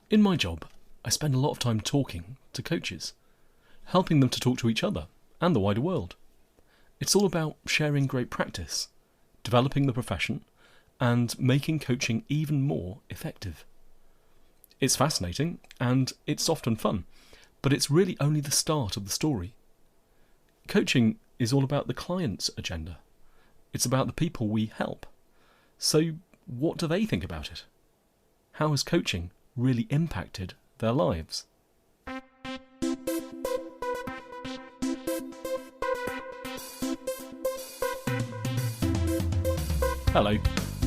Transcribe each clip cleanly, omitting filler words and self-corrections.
In my job, I spend a lot of time talking to coaches, helping them to talk to each other and the wider world. It's all about sharing great practice, developing the profession, and making coaching even more effective. It's fascinating and it's often fun, but it's really only the start of the story. Coaching is all about the client's agenda. It's about the people we help. So what do they think about it? How has coaching really impacted their lives? Hello,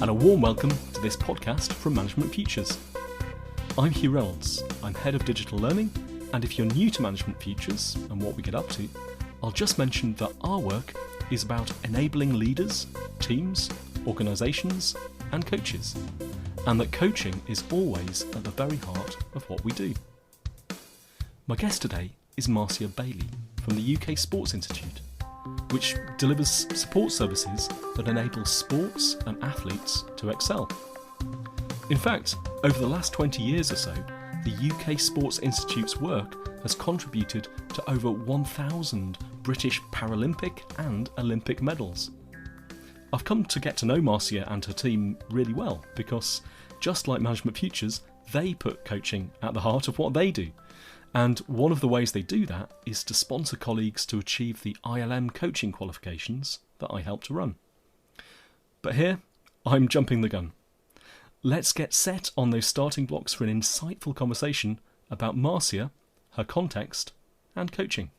and a warm welcome to this podcast from Management Futures. I'm Hugh Reynolds, I'm Head of Digital Learning, and if you're new to Management Futures and what we get up to, I'll just mention that our work is about enabling leaders, teams, organisations and coaches, and that coaching is always at the very heart of what we do. My guest today is Marcia Bailey from the UK Sports Institute, which delivers support services that enable sports and athletes to excel. In fact, over the last 20 years or so, the UK Sports Institute's work has contributed to over 1,000 British Paralympic and Olympic medals. I've come to get to know Marcia and her team really well because, just like Management Futures, they put coaching at the heart of what they do. And one of the ways they do that is to sponsor colleagues to achieve the ILM coaching qualifications that I help to run. But here, I'm jumping the gun. Let's get set on those starting blocks for an insightful conversation about Marcia, her context, and coaching.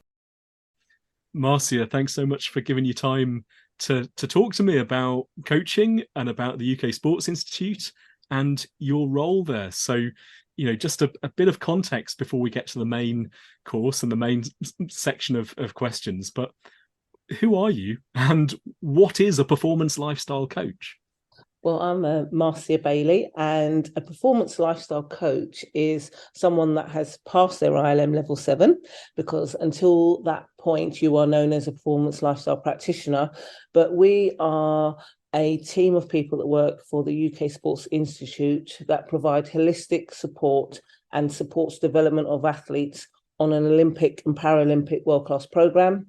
Marcia, thanks so much for giving your time to talk to me about coaching and about the UK Sports Institute and your role there. So, just a bit of context before we get to the main course and the main section of questions. But who are you and what is a performance lifestyle coach? Well, I'm Marcia Bailey, and a performance lifestyle coach is someone that has passed their ILM level 7, because until that point you are known as a performance lifestyle practitioner. But we are a team of people that work for the UK Sports Institute that provide holistic support and supports development of athletes on an Olympic and Paralympic world-class programme.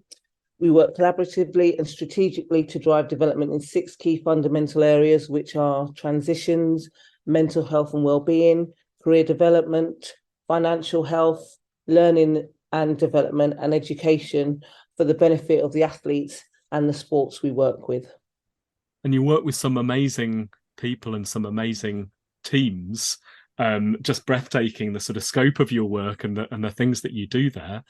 We work collaboratively and strategically to drive development in 6 key fundamental areas, which are transitions, mental health and well-being, career development, financial health, learning and development, and education for the benefit of the athletes and the sports we work with. And you work with some amazing people and some amazing teams. Just breathtaking, the sort of scope of your work and the things that you do there.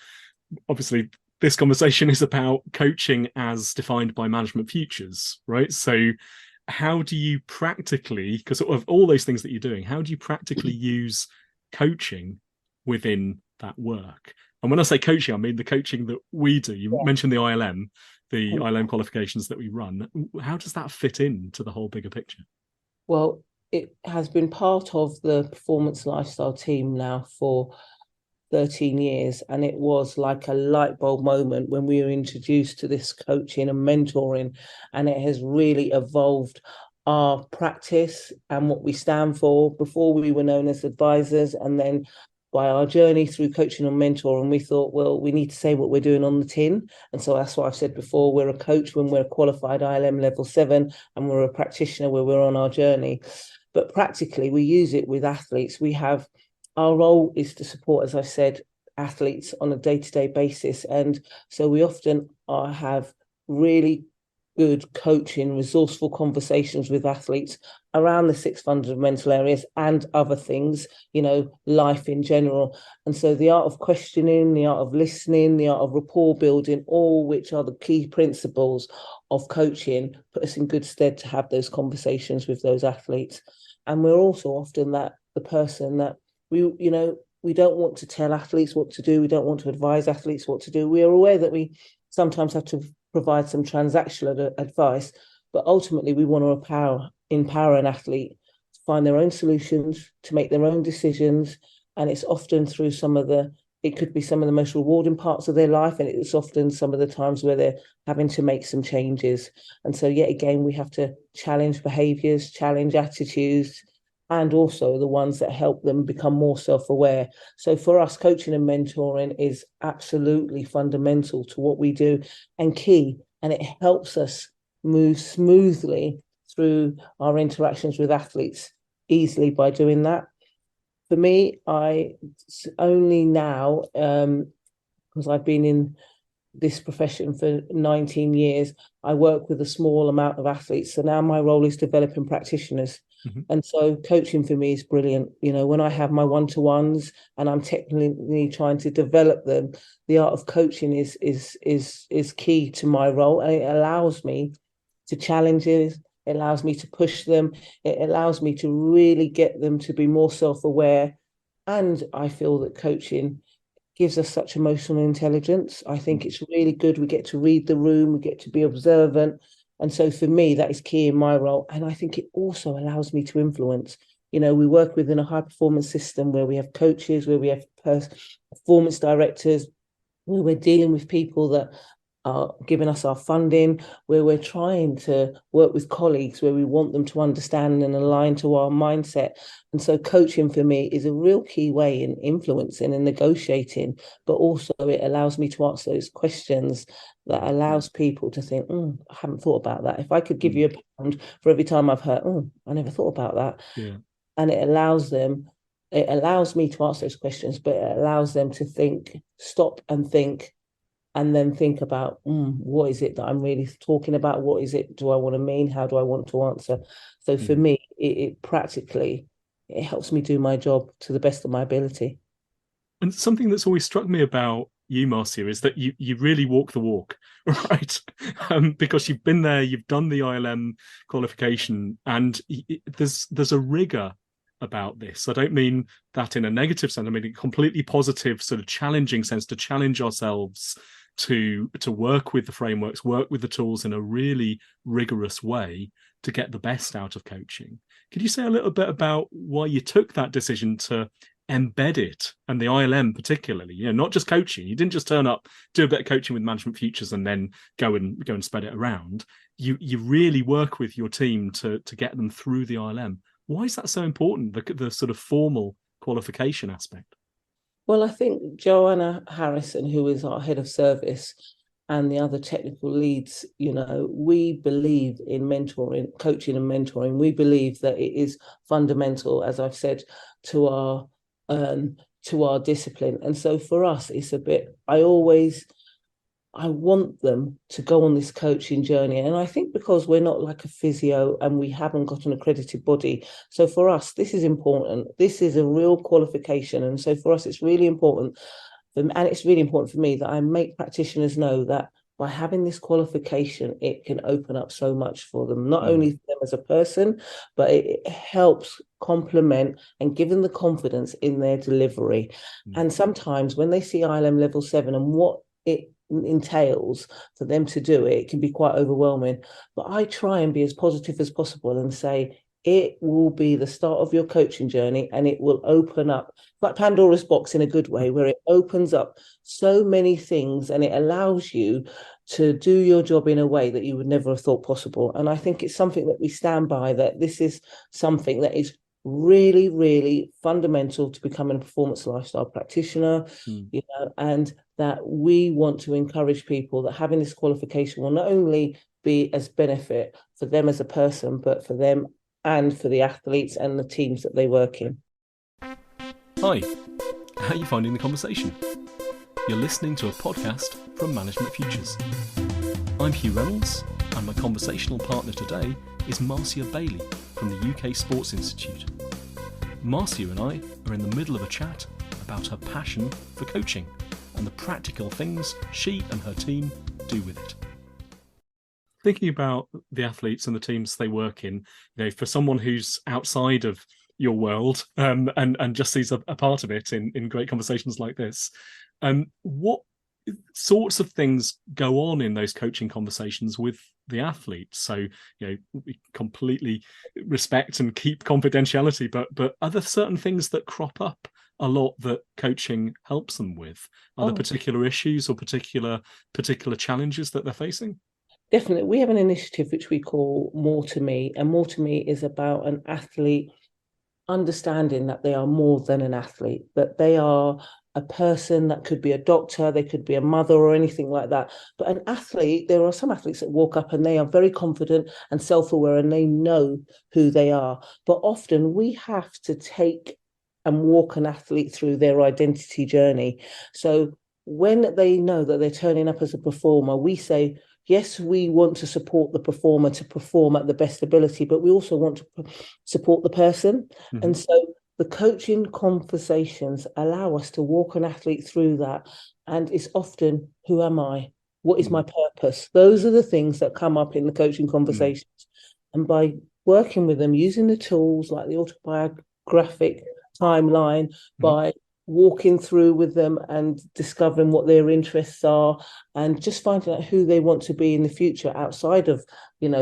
Obviously, this conversation is about coaching as defined by Management Futures, right? So how do you practically, because of all those things that you're doing, how do you practically use coaching within that work? And when I say coaching, I mean the coaching that we do. You mentioned the ILM qualifications that we run. How does that fit into the whole bigger picture? Well, it has been part of the performance lifestyle team now for 13 years, and it was like a light bulb moment when we were introduced to this coaching and mentoring, and it has really evolved our practice and what we stand for. Before, we were known as advisors, and then by our journey through coaching and mentoring, we thought, well, we need to say what we're doing on the tin. And so that's what I've said before, we're a coach when we're a qualified ILM level 7, and we're a practitioner where we're on our journey. But practically, we use it with athletes. Our role is to support, as I said, athletes on a day-to-day basis. And so we often have really good coaching, resourceful conversations with athletes around the 6 fundamental areas and other things, life in general. And so the art of questioning, the art of listening, the art of rapport building, all which are the key principles of coaching, put us in good stead to have those conversations with those athletes. And we're also often the person that we don't want to tell athletes what to do. We don't want to advise athletes what to do. We are aware that we sometimes have to provide some transactional advice, but ultimately we want to empower an athlete to find their own solutions, to make their own decisions. And it's often through it could be some of the most rewarding parts of their life. And it's often some of the times where they're having to make some changes. And so yet again, we have to challenge behaviours, challenge attitudes, and also the ones that help them become more self-aware. So for us, coaching and mentoring is absolutely fundamental to what we do and key, and it helps us move smoothly through our interactions with athletes easily by doing that. For me, I only now, because I've been in this profession for 19 years, I work with a small amount of athletes. So now my role is developing practitioners. Mm-hmm. And so coaching for me is brilliant. You know, when I have my one-to-ones and I'm technically trying to develop them, the art of coaching is key to my role. And it allows me to challenge it. It allows me to push them. It allows me to really get them to be more self-aware. And I feel that coaching gives us such emotional intelligence. I think it's really good. We get to read the room, we get to be observant. And so for me, that is key in my role. And I think it also allows me to influence. You know, we work within a high performance system where we have coaches, where we have performance directors, where we're dealing with people that are giving us our funding, where we're trying to work with colleagues, where we want them to understand and align to our mindset. And so coaching for me is a real key way in influencing and negotiating, but also it allows me to answer those questions that allows people to think, I haven't thought about that. If I could give you a pound for every time I've heard, I never thought about that. Yeah. And it allows me to answer those questions, but it allows them to think, stop and think, and then think about what is it that I'm really talking about? What is it do I want to mean? How do I want to answer? So for me, it practically, it helps me do my job to the best of my ability. And something that's always struck me about you, Marcia, is that you really walk the walk, right? Because you've been there, you've done the ILM qualification, and there's a rigor about this. I don't mean that in a negative sense. I mean a completely positive, sort of challenging sense, to challenge ourselves to work with the frameworks, work with the tools in a really rigorous way to get the best out of coaching. Could you say a little bit about why you took that decision to embed it, and the ILM particularly, you know, not just coaching? You didn't just turn up, do a bit of coaching with Management Futures and then go and spread it around. You really work with your team to get them through the ILM. Why is that so important, the sort of formal qualification aspect? Well, I think Joanna Harrison, who is our head of service, and the other technical leads, you know, we believe in mentoring, coaching and mentoring. We believe that it is fundamental, as I've said, to our discipline. And so for us, it's a bit, I want them to go on this coaching journey. And I think because we're not like a physio and we haven't got an accredited body. So for us, this is important. This is a real qualification. And so for us, it's really important. And it's really important for me that I make practitioners know that by having this qualification, it can open up so much for them, not only for them as a person, but it helps complement and give them the confidence in their delivery. And sometimes when they see ILM level 7 and what it entails for them to do it, it can be quite overwhelming. But I try and be as positive as possible and say, it will be the start of your coaching journey, and it will open up like Pandora's box in a good way, where it opens up so many things and it allows you to do your job in a way that you would never have thought possible. And I think it's something that we stand by, that this is something that is really, really fundamental to becoming a performance lifestyle practitioner, you know, and that we want to encourage people that having this qualification will not only be as benefit for them as a person, but for them and for the athletes and the teams that they work in. Hi, how are you finding the conversation? You're listening to a podcast from Management Futures. I'm Hugh Reynolds, and my conversational partner today is Marcia Bailey from the UK Sports Institute. Marcia and I are in the middle of a chat about her passion for coaching and the practical things she and her team do with it. Thinking about the athletes and the teams they work in, you know, for someone who's outside of your world and just sees a part of it in great conversations like this, what sorts of things go on in those coaching conversations with the athletes? So, you know, we completely respect and keep confidentiality, but are there certain things that crop up a lot that coaching helps them with? Are there particular issues or particular challenges that they're facing? Definitely. We have an initiative which we call More to Me, and More to Me is about an athlete understanding that they are more than an athlete, that they are a person that could be a doctor, they could be a mother or anything like that. But an athlete, there are some athletes that walk up and they are very confident and self-aware and they know who they are. But often we have to take and walk an athlete through their identity journey. So when they know that they're turning up as a performer, we say, yes, we want to support the performer to perform at the best ability, but we also want to support the person. Mm-hmm. And so the coaching conversations allow us to walk an athlete through that. And it's often, who am I? What is my purpose? Those are the things that come up in the coaching conversations. And by working with them, using the tools like the autobiographic timeline, by walking through with them and discovering what their interests are and just finding out who they want to be in the future outside of,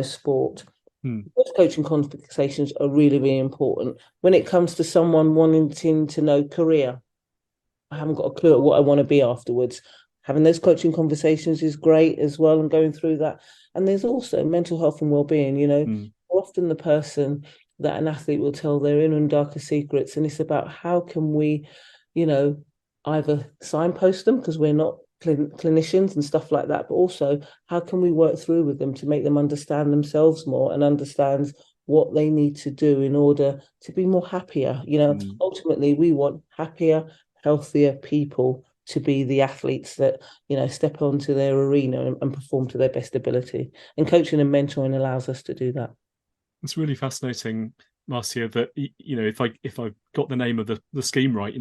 sport. Those coaching conversations are really, really important. When it comes to someone wanting to know career, I haven't got a clue at what I want to be afterwards. Having those coaching conversations is great as well, and going through that. And there's also mental health and well-being, often the person that an athlete will tell their inner and darker secrets. And it's about how can we, either signpost them because we're not clinicians and stuff like that, but also how can we work through with them to make them understand themselves more and understand what they need to do in order to be more happier. Ultimately, we want happier, healthier people to be the athletes that, step onto their arena and perform to their best ability. And coaching and mentoring allows us to do that. It's really fascinating, Marcia, that if I got the name of the scheme right,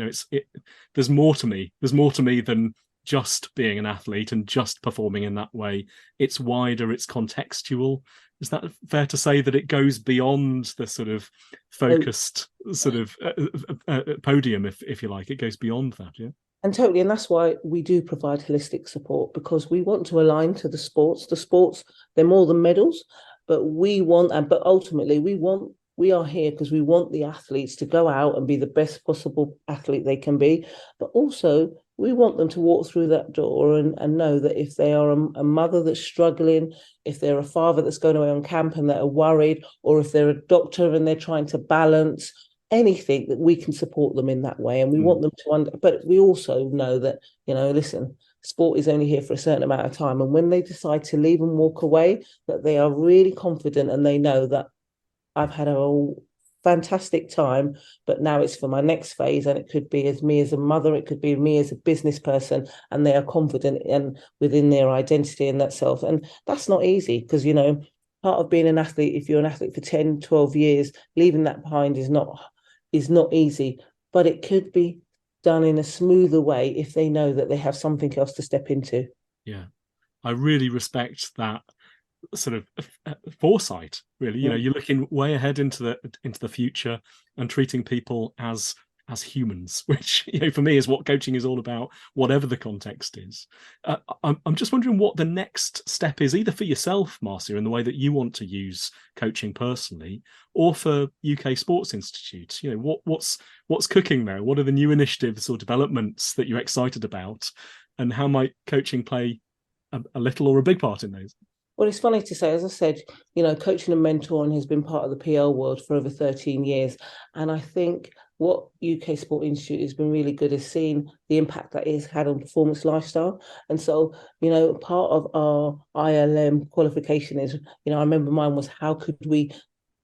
there's more to me. There's more to me than just being an athlete and just performing in that way. It's wider, it's contextual. Is that fair to say that it goes beyond the sort of focused sort of podium, if you like? It goes beyond that, yeah? And totally, and that's why we do provide holistic support, because we want to align to the sports. The sports, they're more than medals, but ultimately we are here because we want the athletes to go out and be the best possible athlete they can be. But also we want them to walk through that door and know that if they are a mother that's struggling, if they're a father that's going away on camp and that are worried, or if they're a doctor and they're trying to balance anything, that we can support them in that way. And we want them to but we also know that, listen, sport is only here for a certain amount of time. And when they decide to leave and walk away, that they are really confident and they know that I've had a fantastic time, but now it's for my next phase. And it could be as me as a mother, it could be me as a business person, and they are confident and within their identity and that self. And that's not easy because, part of being an athlete, if you're an athlete for 10, 12 years, leaving that behind is not easy, but it could be done in a smoother way if they know that they have something else to step into. Yeah, I really respect that sort of foresight, really. You're looking way ahead into the future and treating people as humans, which for me is what coaching is all about, whatever the context is. I'm just wondering what the next step is, either for yourself, Marcia, in the way that you want to use coaching personally, or for UK Sports Institute. What's cooking there? What are the new initiatives or developments that you're excited about, and how might coaching play a little or a big part in those? Well, it's funny to say, as I said, coaching and mentoring has been part of the PL world for over 13 years. And I think what UK Sport Institute has been really good is seeing the impact that it's had on performance lifestyle. And so, part of our ILM qualification is, I remember mine was, how could we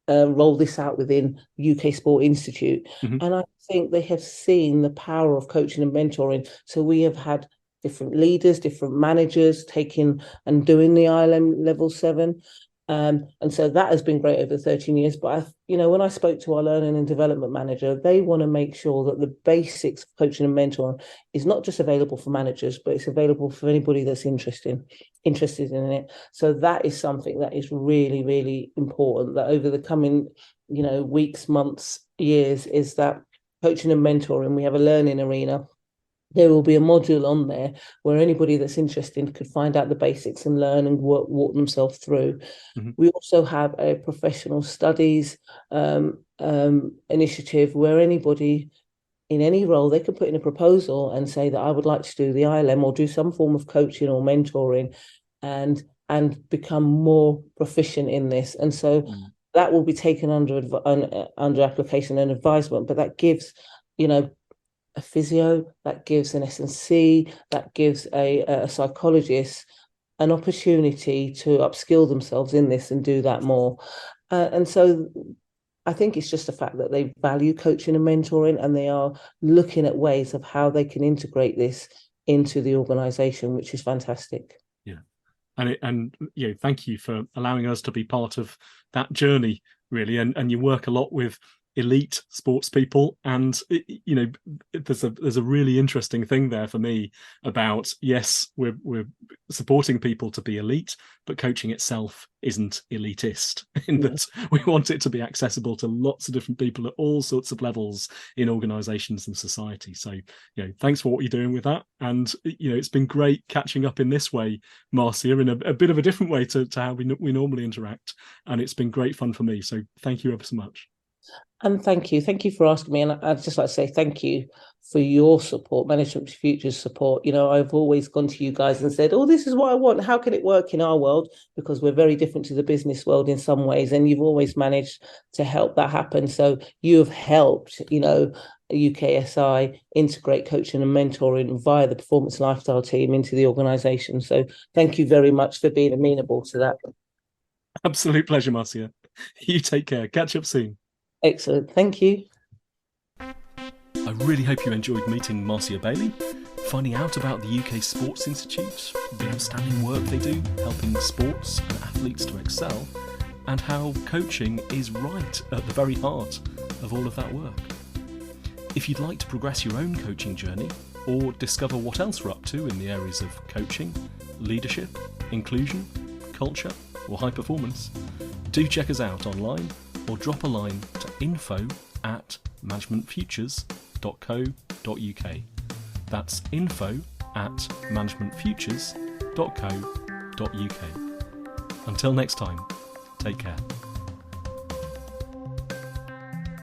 roll this out within UK Sport Institute? And I think they have seen the power of coaching and mentoring. So we have had different leaders, different managers taking and doing the ILM level 7. And so that has been great over 13 years. But, when I spoke to our learning and development manager, they want to make sure that the basics of coaching and mentoring is not just available for managers, but it's available for anybody that's interested in it. So that is something that is really, really important, that over the coming, weeks, months, years, is that coaching and mentoring, we have a learning arena. There will be a module on there where anybody that's interested could find out the basics and learn and walk themselves through. We also have a professional studies initiative where anybody in any role, they can put in a proposal and say that I would like to do the ILM or do some form of coaching or mentoring and become more proficient in this. And so that will be taken under application and advisement, but that gives, a physio, that gives an S&C, that gives a psychologist an opportunity to upskill themselves in this and do that more. And so I think it's just the fact that they value coaching and mentoring, and they are looking at ways of how they can integrate this into the organisation, which is fantastic. Yeah. And thank you for allowing us to be part of that journey, really. And you work a lot with elite sports people, and there's a really interesting thing there for me about, yes, we're supporting people to be elite, but coaching itself isn't elitist in that we want it to be accessible to lots of different people at all sorts of levels in organizations and society. So thanks for what you're doing with that, and it's been great catching up in this way, Marcia, in a bit of a different way to how we normally interact, and it's been great fun for me. So thank you ever so much. And thank you for asking me. And I'd just like to say thank you for your support, Management Futures support. I've always gone to you guys and said, oh, this is what I want. How can it work in our world? Because we're very different to the business world in some ways. And you've always managed to help that happen. So you have helped, UKSI integrate coaching and mentoring via the performance lifestyle team into the organisation. So thank you very much for being amenable to that. Absolute pleasure, Marcia. You take care. Catch up soon. Excellent. Thank you. I really hope you enjoyed meeting Marcia Bailey, finding out about the UK Sports Institute, the outstanding work they do helping sports and athletes to excel, and how coaching is right at the very heart of all of that work. If you'd like to progress your own coaching journey, or discover what else we're up to in the areas of coaching, leadership, inclusion, culture, or high performance, do check us out online or drop a line to info@managementfutures.co.uk. That's info@managementfutures.co.uk. Until next time, take care.